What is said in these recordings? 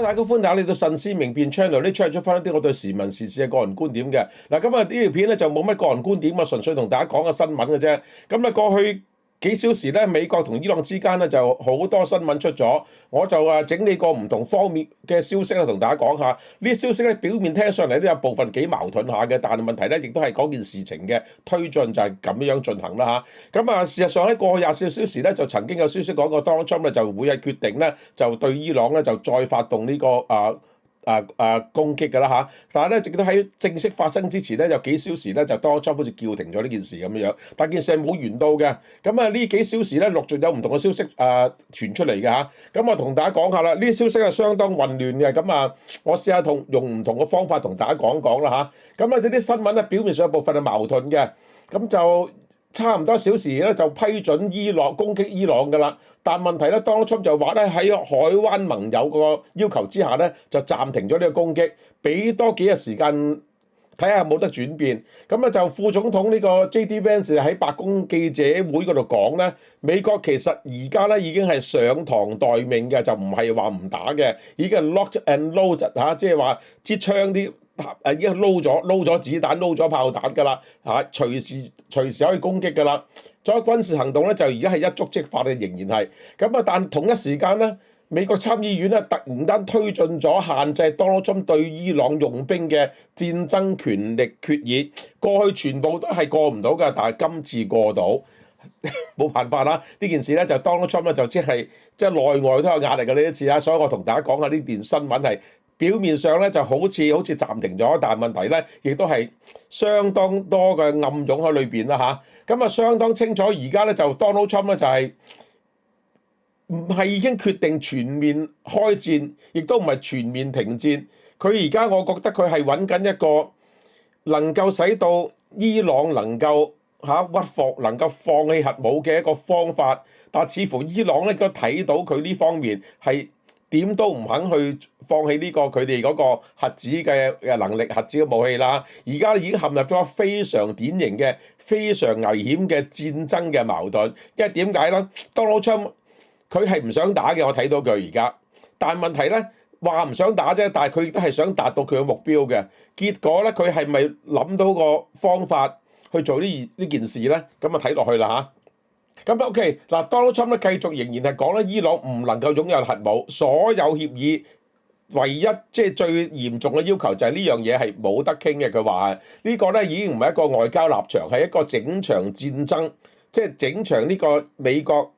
大家歡迎嚟到慎思明辨 channel，呢 channel 出翻一啲我對時聞時事嘅個人觀點嘅。嗱，今日呢條片咧就冇乜個人觀點啊，純粹同大家講個新聞嘅啫。咁啊，過去幾小時咧，美國同伊朗之間咧就好多新聞出咗，我就整理過唔同方面嘅消息啦，同大家講下。呢啲消息咧表面聽上嚟都有部分幾矛盾下嘅，但係問題咧亦都係嗰件事情嘅推進就係咁樣進行啦嚇。咁啊，事實上喺過去24小時咧就曾經有消息講過 Donald Trump 咧就會係決定咧就對伊朗咧就再發動呢個攻擊㗎啦嚇，但係咧直到喺正式發生之前咧有幾小時咧就Donald Trump好似叫停咗呢件事咁樣，但件事係冇完到嘅。咁啊呢幾小時咧陸續有唔同嘅消息傳出嚟嘅嚇，咁我同大家講下啦，呢啲消息係相當混亂嘅，咁啊我試下用唔同嘅方法同大家講講啦嚇。咁啊呢啲新聞咧表面上有部分係矛盾嘅，咁就差唔多小時咧就批准伊朗攻擊伊朗㗎啦，但問題咧，Donald Trump就話咧喺海灣盟友個要求之下咧，就暫停咗呢個攻擊，俾多幾日時間睇下有冇得轉變。咁啊就副總統呢個 J.D. Vance 喺白宮記者會嗰度講咧，美國其實而家咧已經係上膛待命嘅，就唔係話唔打嘅，已經係 locked and loaded 嚇，即係話支槍啲。已經撈咗子彈，撈咗炮彈㗎啦嚇，隨時可以攻擊㗎啦。再軍事行動咧，就而家係一觸即發嘅，仍然係咁啊。但同一時間咧，美國參議院咧突然間推進咗限制 Donald Trump 對伊朗用兵嘅戰爭權力決議，過去全部都係過唔到㗎，但係今次過到。冇辦法啦，呢件事咧就 Donald Trump 咧就即係內外都有壓力嘅呢一次啊，所以我同大家講下呢段新聞係。表面上咧就好似暫停咗，但係問題咧亦都係相當多嘅暗湧喺裏邊啦嚇。咁啊相當清楚，而家咧就 Donald Trump 咧就係唔係已經決定全面開戰，亦都唔係全面停戰。佢而家我覺得佢係揾緊一個能夠使到伊朗能夠屈服，能夠放棄核武嘅一個方法。但似乎伊朗咧都睇到佢呢方面係點都唔肯去放棄呢個佢哋嗰個核子嘅能力、核子嘅武器啦。而家已經陷入咗非常典型嘅、非常危險嘅戰爭嘅矛盾。因為點解咧？Donald Trump 佢係唔想打嘅，我睇到佢而家。但問題咧話唔想打啫，但係佢亦都係想達到佢嘅目標嘅。結果咧，佢係咪諗到個方法去做呢件事咧？咁啊睇落去啦嚇。咁 OK 嗱，Donald Trump 咧繼續仍然係講咧，伊朗唔能夠擁有核武，所有協議唯一最嚴重嘅要求就係呢樣嘢係冇得傾嘅。佢話呢個咧已經唔係一個外交立場，係一個整場戰爭，即係整場呢個美國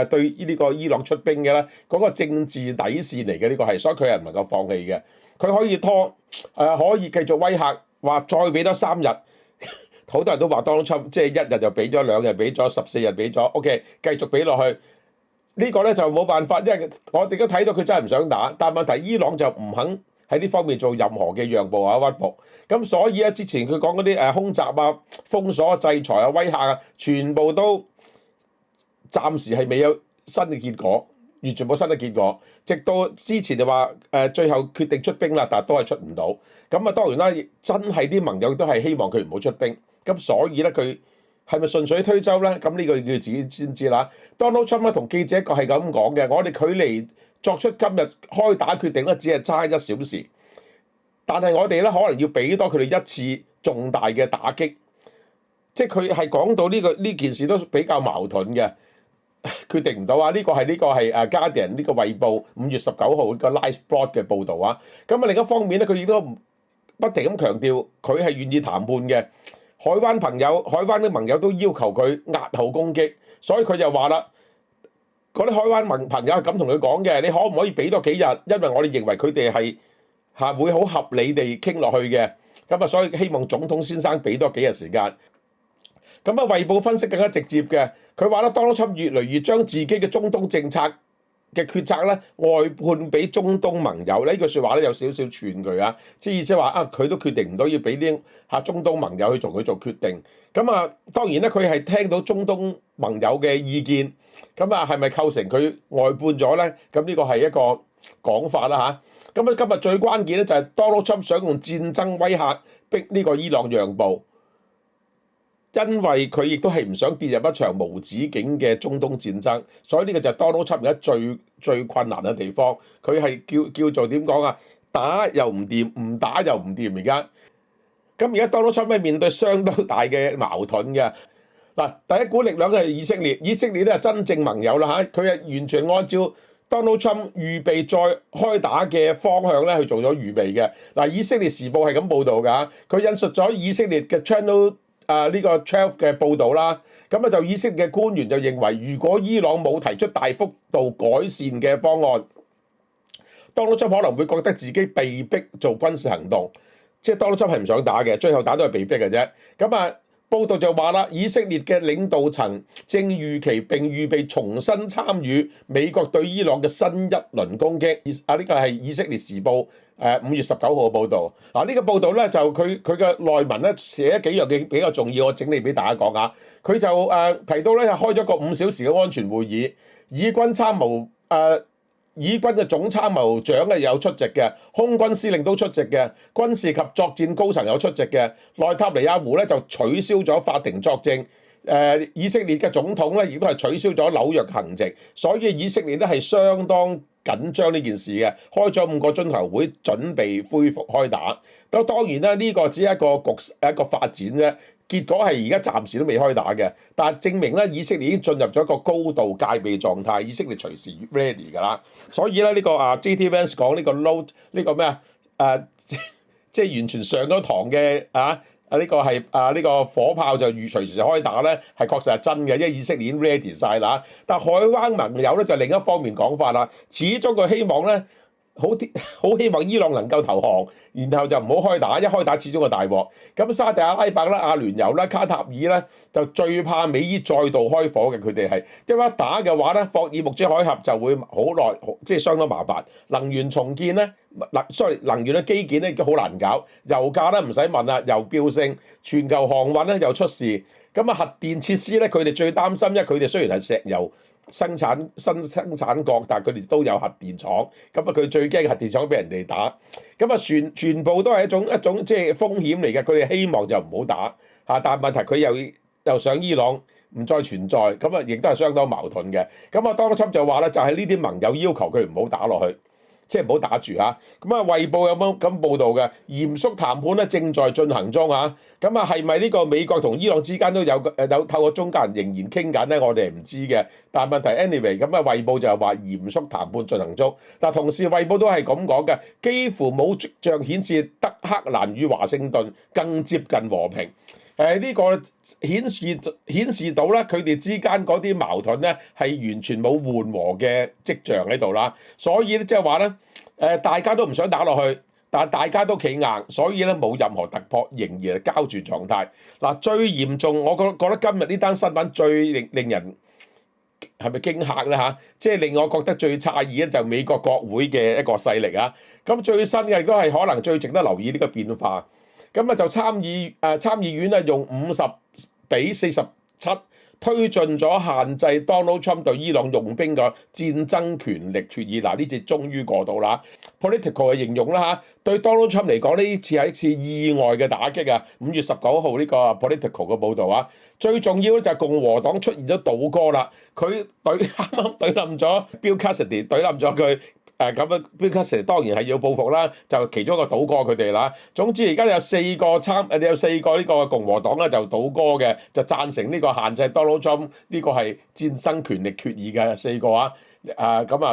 對呢個伊朗出兵嘅咧嗰個政治底線嚟嘅，呢個係，所以佢係唔能夠放棄嘅。佢可以拖可以繼續威嚇，話再俾多3日。好多人都話 Donald Trump 即係1日就俾咗，2日俾咗，14日俾咗 ，OK 繼續俾落去。呢個咧就冇辦法，因為我哋都睇到佢真係唔想打，但問題伊朗就唔肯喺呢方面做任何嘅讓步啊、屈服。咁所以咧之前佢講嗰啲空襲啊、封鎖、制裁啊、威嚇啊，全部都暫時係未有新嘅結果，完全冇新嘅結果。直到之前就話最後決定出兵啦，但係都係出唔到。咁啊當然啦，真係啲盟友都係希望佢唔好出兵。咁所以咧，佢係咪順水推舟咧？咁呢個要自己先知啦。Donald Trump 咧同記者係咁講嘅，我哋距離作出今日開打決定咧，只係差1小時。但係我哋咧可能要俾多佢哋一次重大嘅打擊。即係佢係講到呢件事都比較矛盾嘅，決定唔到啊！呢個係Guardian 呢個衛報5月19號個 Live Blog 嘅報導啊。咁啊另一方面咧，佢亦都不停咁強調佢係願意談判嘅。海灣啲盟友都要求佢押後攻擊，所以佢就話啦，嗰啲海灣朋友係咁同佢講嘅，你可唔可以俾多幾日？因為我哋認為佢哋係會好合理地傾落去嘅，咁啊，所以希望總統先生俾多幾日時間。咁啊，衛報分析更加直接嘅，佢話咧，Donald Trump越嚟越將自己嘅中東政策嘅決策咧外判俾中東盟友，呢句説話咧有少少串佢啊，即係意思話佢都決定唔到，要俾啲中東盟友去同佢做決定。咁啊當然咧佢係聽到中東盟友嘅意見，咁啊係咪構成佢外判咗咧？咁呢個係一個講法啦嚇。咁啊今日最關鍵咧就係 Donald Trump 想用戰爭威嚇逼呢個伊朗讓步。因為佢亦都係唔想跌入一場無止境嘅中東戰爭，所以呢個就係 Donald Trump 而家最困難嘅地方。佢係叫做點講啊？打又唔掂，唔打又唔掂而家。咁而家 Donald Trump 係面對相當大嘅矛盾嘅。嗱，第一股力量係以色列，以色列咧係真正盟友啦嚇，佢係完全按照 Donald Trump 預備再開打嘅方向咧去做咗預備嘅。嗱，以色列時報係咁報導㗎，佢引述咗以色列嘅 Channel 呢個12嘅報導啦。咁啊就以色列嘅官員就認為，如果伊朗冇提出大幅度改善嘅方案，Donald Trump 可能會覺得自己被逼做軍事行動。即係 Donald Trump 係唔想打嘅，最後打都係被逼嘅啫。咁啊，報道就話啦，以色列嘅領導層正預期並預備重新參與美國對伊朗嘅新一輪攻擊。呢個係以色列時報5月19號嘅報導。嗱，呢個報導咧就佢嘅內文咧寫幾樣嘢比較重要，我整理俾大家講下。佢就提到咧開咗個5小時嘅安全會議，以軍嘅總參謀長係有出席嘅，空軍司令都出席嘅，軍事及作戰高層有出席嘅。內塔尼亞胡咧就取消咗法庭作證，以色列嘅總統咧亦都係取消咗紐約行程，所以以色列咧係相當緊張呢件事嘅，開咗5個鐘頭會，準備恢復開打。咁當然啦，呢個只係一個發展啫。結果係而家暫時都未開打嘅，但係證明咧以色列已經進入咗一個高度戒備狀態，以色列隨時 ready 㗎啦。所以咧呢個JT Vance 講呢個 load 呢個咩即係完全上咗堂嘅呢個係呢個火炮就隨時開打咧，係確實係真嘅，因為以色列已經 ready 晒啦。但係海灣盟友咧就另一方面講法啦，始終佢希望咧。好希望伊朗能夠投降，然後就唔好開打，一開打始終個大禍。咁沙特阿拉伯啦、阿聯酋啦、卡塔爾咧就最怕美伊再度開火嘅，佢哋係因為一打嘅話咧，霍爾木茲海峽就會好耐，即係相當麻煩。能源重建咧，能源嘅基建咧都好難搞，油價咧唔使問啦，又飆升，全球航運咧又出事。咁核電設施咧，佢哋最擔心，因為佢哋雖然係石油生產國，但係佢哋都有核電廠，咁佢最驚核電廠俾人哋打，咁全部都係一種即係風險嚟嘅，佢哋希望就唔好打但係問題佢又想伊朗唔再存在，咁亦都係相當矛盾嘅。Donald Trump就話咧，就係呢啲盟友要求佢唔好打落去。即係唔好打住嚇，衛報有冇咁報導嘅？嚴肅談判咧正在進行中嚇，係咪呢個美國同伊朗之間都有透過中間人仍然傾緊咧？我哋係唔知嘅。但係問題 anyway，衛報就係話嚴肅談判進行中。但同時衛報都係咁講嘅，幾乎冇跡象顯示德黑蘭與華盛頓更接近和平。呢個顯示到咧，佢哋之間嗰啲矛盾咧係完全冇緩和嘅跡象喺度啦。所以咧，即係話咧，大家都唔想打落去，但係大家都企硬，所以咧冇任何突破，仍然係膠住狀態。嗱，最嚴重，我覺得今日呢單新聞最令人係咪驚嚇咧即係令我覺得最詫異咧，就美國國會嘅一個勢力啊。咁最新嘅亦都係可能最值得留意呢個變化。就參議院用50-47推進咗限制 Donald Trump 對伊朗用兵嘅戰爭權力決議。嗱，呢次終於過到啦。Political 嘅形容啦對 Donald Trump 嚟講呢次係一次意外嘅打擊啊。5月19號呢個 Political 嘅報導啊，最重要咧就係共和黨出現咗倒戈啦。佢啱啱懟冧咗 Bill Cassidy， 懟冧咗佢。Bill Cassidy 當然係要報復啦，就其中一個倒戈佢哋啦。總之而家有四個呢個共和黨咧就倒戈嘅，就贊成呢個限制 Donald Trump 呢個係戰爭權力決議嘅4個啊。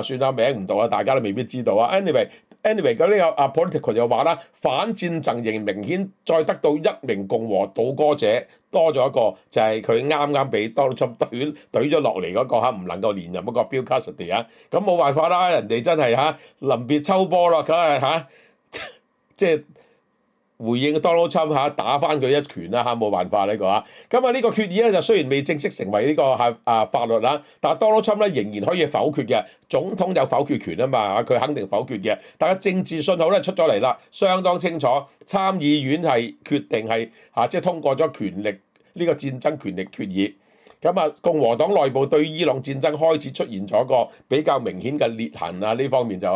算啦，名唔到啊，大家都未必知道啊。Anyway，咁呢個Politico 就話啦，反戰陣營明顯再得到1名共和倒戈者，多咗一個就係佢啱俾 Donald Trump 懟咗落嚟嗰個唔能夠連任嗰個 Bill Cassidy 啊。咁冇辦法啦，人哋真係臨別秋波咯，佢係即係回應 Donald Trump 打翻佢一拳啦冇辦法呢個呢個決議咧就雖然未正式成為呢個法律啦，但係 Donald Trump 咧仍然可以否決嘅，總統有否決權啊嘛，佢肯定否決嘅。但係政治信號咧出咗嚟啦，相當清楚，參議院係決定係即係通過咗權力呢個戰爭權力決議。共和黨內部對伊朗戰爭開始出現咗個比較明顯嘅裂痕啊，呢方面就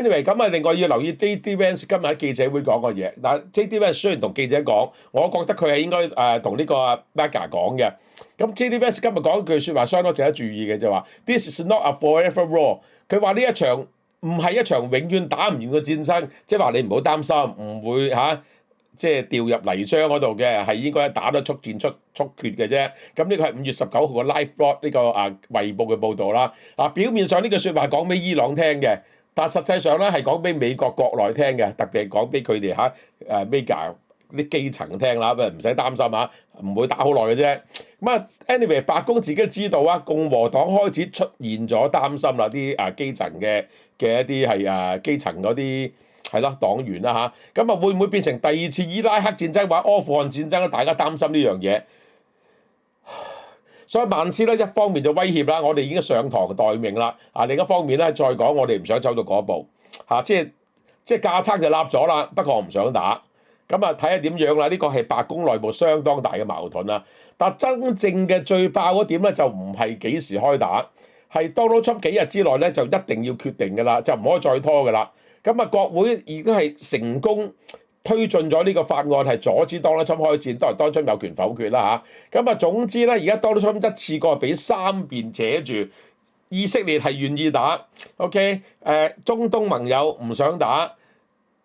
anyway 咁啊，另外要留意 J.D. Vance 今日喺記者會講嘅嘢。嗱，J.D. Vance 雖然同記者講，我覺得佢係應該同呢個 Mega 講嘅。咁 J.D. Vance 今日講一句説話相當值得注意嘅，就話 This is not a forever war。佢話呢一場唔係一場永遠打唔完嘅戰爭，即係話你唔好擔心，唔會即係掉入泥漿嗰度嘅，係應該打得速戰速決嘅啫。咁呢個係5月19號嘅 Live Blog 呢個衛報嘅報導啦。表面上呢句説話講俾伊朗聽嘅，但實際上咧係講俾美國國內聽嘅，特別係講俾佢哋Mega 啲基層聽啦，唔使擔心唔會打好耐嘅啫。anyway 白宮自己都知道共和黨開始出現咗擔心啦，啲基層嘅一啲係基層嗰啲係咯黨員啦咁會唔會變成第二次伊拉克戰爭或阿富汗戰爭咧？大家擔心呢樣嘢。所以曼斯咧一方面就威脅啦，我哋已經上堂待命啦。另一方面咧再講，我哋唔想走到嗰步即係架撐就立咗啦，不過我唔想打。咁睇下點樣啦？呢個係白宮內部相當大嘅矛盾啦。但真正嘅最爆嗰點咧，就唔係幾時開打，係 Donald Trump 幾日之內咧就一定要決定㗎啦，就唔可以再拖㗎啦。國會已經係成功推進咗呢個法案，係阻止 Donald Trump 開戰，當然 Donald Trump 有權否決啦總之咧，而家 Donald Trump 一次過俾3邊扯住，以色列係願意打 ，OK， 中東盟友唔想打。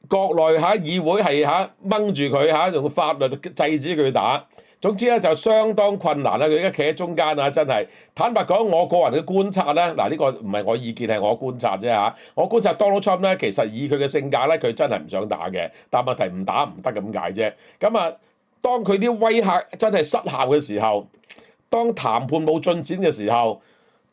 國內議會係掹住佢用法律制止佢打，總之咧就相當困難啦。佢而家企喺中間真係坦白講，我個人嘅觀察咧，呢個唔係我意見，係我觀察啫我觀察 Donald Trump 咧，其實以佢嘅性格咧，佢真係唔想打嘅，但問題唔打唔得咁解啫。當佢啲威嚇真係失效嘅時候，當談判冇進展嘅時候，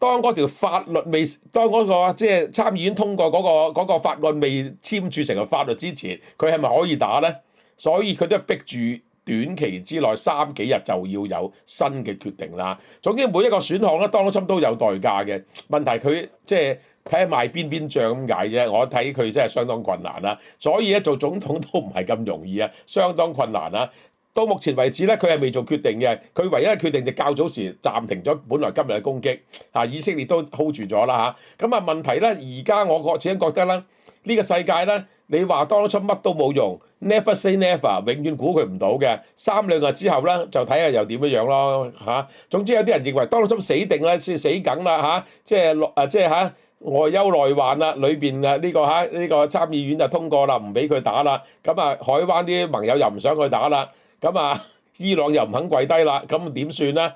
當嗰條法律未，當嗰個即係參議院通過嗰個法案未簽署成個法律之前，佢係咪可以打呢？所以佢都逼住短期之內3幾日就要有新嘅決定啦。總之每一個選項咧，Donald Trump都有代價嘅。問題佢即係睇下賣邊帳咁解啫。我睇佢真係相當困難啦。所以咧做總統都唔係咁容易相當困難啦。到目前為止咧，佢係未做決定嘅。佢唯一嘅決定就較早時暫停咗本來今日嘅攻擊，以色列都 hold 住咗啦問題咧，而家我自己覺得咧，呢個世界咧，你話Donald Trump乜都冇用 ，never say never， 永遠估佢唔到嘅。3兩日之後咧，就睇下又點樣咯總之有啲人認為Donald Trump死定啦，先死梗啦即係外憂內患啦，裏邊呢個參議院就通過啦，唔俾佢打啦。海灣啲盟友又唔想佢打啦。伊朗又唔肯跪低啦，咁點算咧？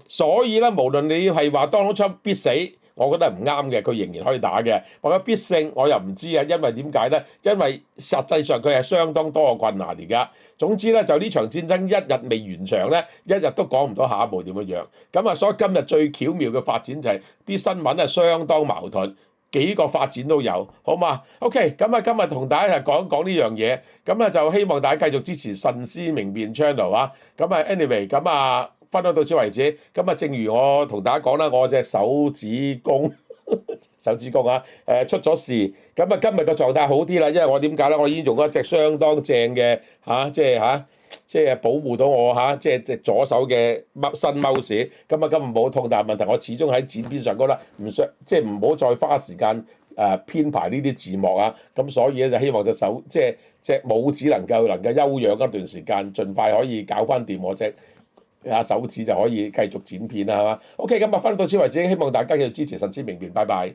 所以咧，無論你係話Donald Trump必死，我覺得唔啱嘅，佢仍然可以打嘅。或者必勝，我又唔知因為點解咧？因為實際上佢係相當多嘅困難而家。總之咧，就呢場戰爭一日未完場咧，一日都講唔到下一步點樣。所以今日最巧妙嘅發展就係啲新聞係相當矛盾。幾個發展都有，好嘛 ？OK， 今日同大家講呢樣嘢，就希望大家繼續支持慎思明辨 channel anyway， 分享到此為止。正如我同大家講啦，我隻手指公出咗事，今日個狀態好啲啦，因為我點解咧？我已經用一隻相當正嘅即係保護到我即係隻左手嘅新 mouse。今日冇痛，但係問題我始終喺剪片上高啦，唔想即係唔好再花時間編排呢啲字幕咁所以咧就希望隻手即係隻拇指能夠休養一段時間，盡快可以搞翻掂我隻手指就可以繼續剪片啦，係嘛？OK， 分到此為止，希望大家繼續支持慎思明辨，拜拜。